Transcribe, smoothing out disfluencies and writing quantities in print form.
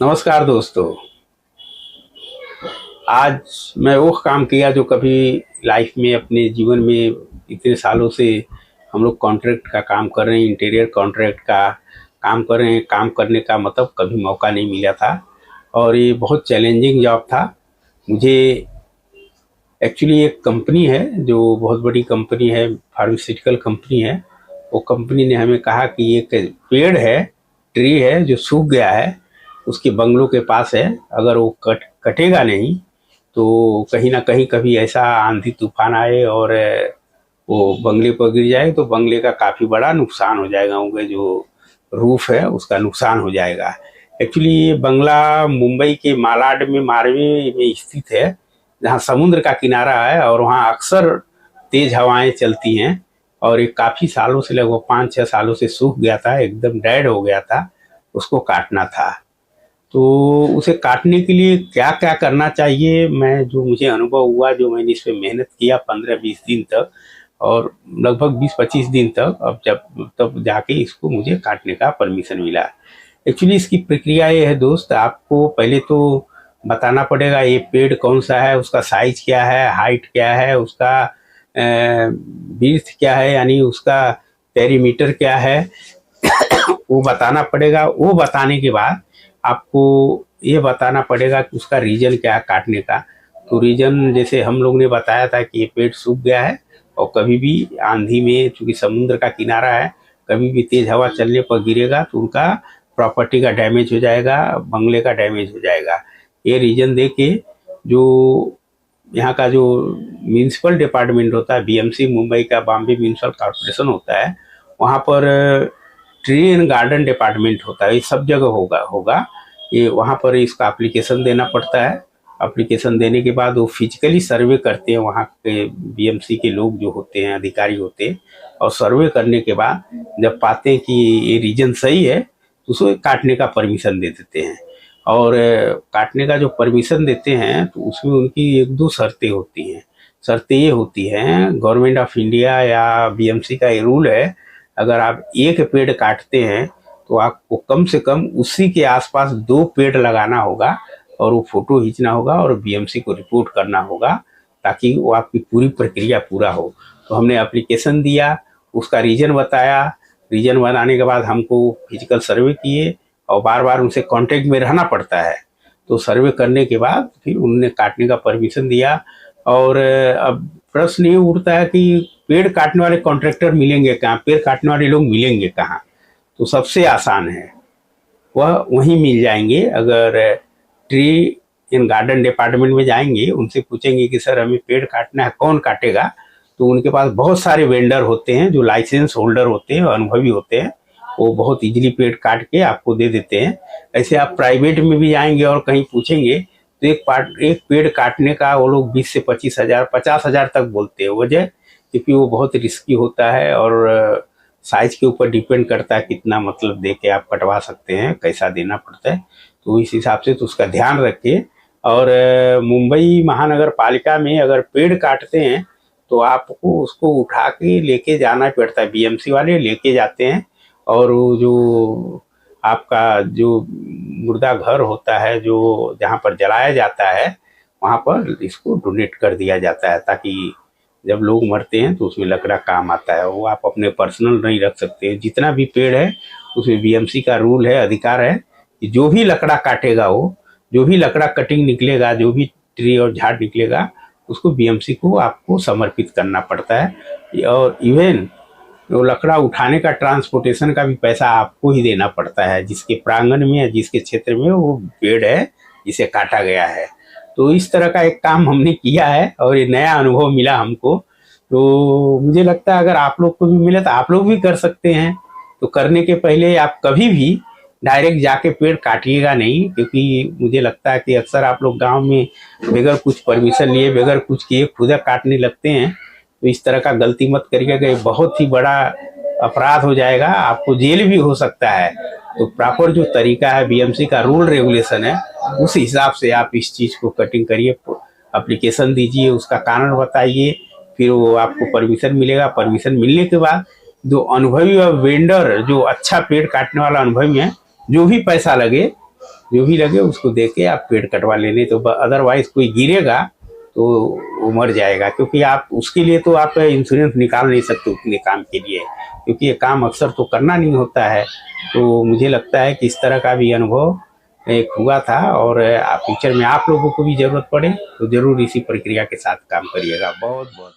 नमस्कार दोस्तों। आज मैं वो काम किया जो कभी लाइफ में अपने जीवन में इतने सालों से हम लोग कॉन्ट्रैक्ट का काम कर रहे हैं, इंटीरियर कॉन्ट्रैक्ट का काम कर रहे हैं। काम करने का मतलब कभी मौका नहीं मिला था और ये बहुत चैलेंजिंग जॉब था मुझे। एक्चुअली एक कंपनी है जो बहुत बड़ी कंपनी है, फार्मास्यूटिकल कंपनी है। वो कंपनी ने हमें कहा कि एक पेड़ है, ट्री है जो सूख गया है, उसके बंगलों के पास है। अगर वो कटेगा नहीं तो कहीं ना कहीं कभी ऐसा आंधी तूफान आए और वो बंगले पर गिर जाए तो बंगले का काफ़ी बड़ा नुकसान हो जाएगा। उनके जो रूफ है उसका नुकसान हो जाएगा। एक्चुअली ये बंगला मुंबई के मालाड में, मारवे में स्थित है, जहाँ समुद्र का किनारा है और वहाँ अक्सर तेज हवाएं चलती हैं। और ये काफ़ी सालों से, लगभग 5-6 सालों से सूख गया था, एकदम डेड हो गया था। उसको काटना था। तो उसे काटने के लिए क्या क्या करना चाहिए, मैं जो मुझे अनुभव हुआ, जो मैंने इस पे मेहनत किया 15-20 दिन तक और लगभग 20-25 दिन तक, अब जब तब जाके इसको मुझे काटने का परमिशन मिला। एक्चुअली इसकी प्रक्रिया ये है दोस्त, आपको पहले तो बताना पड़ेगा ये पेड़ कौन सा है, उसका साइज क्या है, हाइट क्या है, उसका विड्थ क्या है, यानी उसका पेरीमीटर क्या है, वो बताना पड़ेगा। वो बताने के बाद आपको ये बताना पड़ेगा कि उसका रीजन क्या है काटने का। तो रीजन जैसे हम लोग ने बताया था कि ये पेड़ सूख गया है और कभी भी आंधी में, चूंकि समुद्र का किनारा है, कभी भी तेज हवा चलने पर गिरेगा तो उनका प्रॉपर्टी का डैमेज हो जाएगा, बंगले का डैमेज हो जाएगा। ये रीजन दे के जो यहाँ का जो म्यूनिसिपल डिपार्टमेंट होता है, बीएमसी, मुंबई का बॉम्बे म्यूनिसिपल कॉर्पोरेशन होता है, वहाँ पर ट्री एंड गार्डन डिपार्टमेंट होता है। ये सब जगह होगा ये। वहाँ पर इसका एप्लीकेशन देना पड़ता है। एप्लीकेशन देने के बाद वो फिजिकली सर्वे करते हैं, वहाँ के बीएमसी के लोग जो होते हैं, अधिकारी होते हैं। और सर्वे करने के बाद जब पाते हैं कि ये रीजन सही है तो उसको काटने का परमिशन दे देते हैं। और काटने का जो परमिशन देते हैं तो उसमें उनकी 1-2 शर्तें होती हैं। शर्तें ये होती हैं, गवर्नमेंट ऑफ इंडिया या बीएमसी का ये रूल है, अगर आप एक पेड़ काटते हैं तो आपको कम से कम उसी के आसपास 2 पेड़ लगाना होगा और वो फोटो खींचना होगा और बीएमसी को रिपोर्ट करना होगा, ताकि वो आपकी पूरी प्रक्रिया पूरा हो। तो हमने एप्लीकेशन दिया, उसका रीजन बताया। रीजन बनाने के बाद हमको फिजिकल सर्वे किए और बार बार उनसे कांटेक्ट में रहना पड़ता है। तो सर्वे करने के बाद फिर उन्होंने काटने का परमिशन दिया। और अब प्रश्न ये उठता है कि पेड़ काटने वाले कॉन्ट्रैक्टर मिलेंगे कहाँ, पेड़ काटने वाले लोग मिलेंगे कहाँ। तो सबसे आसान है, वह वहीं मिल जाएंगे। अगर ट्री इन गार्डन डिपार्टमेंट में जाएंगे, उनसे पूछेंगे कि सर हमें पेड़ काटना है, कौन काटेगा। तो उनके पास बहुत सारे वेंडर होते हैं जो लाइसेंस होल्डर होते हैं, अनुभवी होते हैं। वो बहुत इजीली पेड़ काट के आपको दे देते हैं। ऐसे आप प्राइवेट में भी जाएंगे और कहीं पूछेंगे तो एक पेड़ काटने का वो लोग 20 से 25,000, 50,000 तक बोलते हैं। वजह क्योंकि वो बहुत रिस्की होता है और साइज के ऊपर डिपेंड करता है कितना मतलब दे के आप कटवा सकते हैं, कैसा देना पड़ता है। तो इस हिसाब से तो उसका ध्यान रखिए। और मुंबई महानगर पालिका में अगर पेड़ काटते हैं तो आपको उसको उठा के लेके जाना पड़ता है, बीएमसी वाले लेके जाते हैं। और वो जो आपका जो मुर्दा घर होता है, जो जहाँ पर जलाया जाता है, वहाँ पर इसको डोनेट कर दिया जाता है, ताकि जब लोग मरते हैं तो उसमें लकड़ा काम आता है। वो आप अपने पर्सनल नहीं रख सकते। जितना भी पेड़ है उसमें बीएमसी का रूल है, अधिकार है कि जो भी लकड़ा काटेगा, वो जो भी लकड़ा कटिंग निकलेगा, जो भी ट्री और झाड़ निकलेगा, उसको बीएमसी को आपको समर्पित करना पड़ता है। और इवन वो लकड़ा उठाने का, ट्रांसपोर्टेशन का भी पैसा आपको ही देना पड़ता है, जिसके प्रांगण में या जिसके क्षेत्र में वो पेड़ है जिसे काटा गया है। तो इस तरह का एक काम हमने किया है और ये नया अनुभव मिला हमको। तो मुझे लगता है अगर आप लोग को भी मिले तो आप लोग भी कर सकते हैं। तो करने के पहले आप कभी भी डायरेक्ट जाके पेड़ काटिएगा नहीं, क्योंकि मुझे लगता है कि अक्सर आप लोग गांव में बगैर कुछ परमिशन लिए, बगैर कुछ किए खुद काटने लगते हैं। तो इस तरह का गलती मत करिएगा, ये बहुत ही बड़ा अपराध हो जाएगा, आपको जेल भी हो सकता है। तो प्रॉपर जो तरीका है, बीएमसी का रूल रेगुलेशन है, उस हिसाब से आप इस चीज़ को कटिंग करिए, एप्लीकेशन दीजिए, उसका कारण बताइए, फिर वो आपको परमिशन मिलेगा। परमिशन मिलने के बाद जो अनुभवी और वेंडर, जो अच्छा पेड़ काटने वाला अनुभवी है, जो भी पैसा लगे जो भी लगे उसको दे के आप पेड़ कटवा लेने, तो अदरवाइज कोई गिरेगा तो वो मर जाएगा, क्योंकि आप उसके लिए तो आप इंश्योरेंस निकाल नहीं सकते उतने काम के लिए, क्योंकि ये काम अक्सर तो करना नहीं होता है। तो मुझे लगता है कि इस तरह का भी अनुभव एक हुआ था, और फ्यूचर में आप लोगों को भी जरूरत पड़े तो जरूर इसी प्रक्रिया के साथ काम करिएगा। बहुत बहुत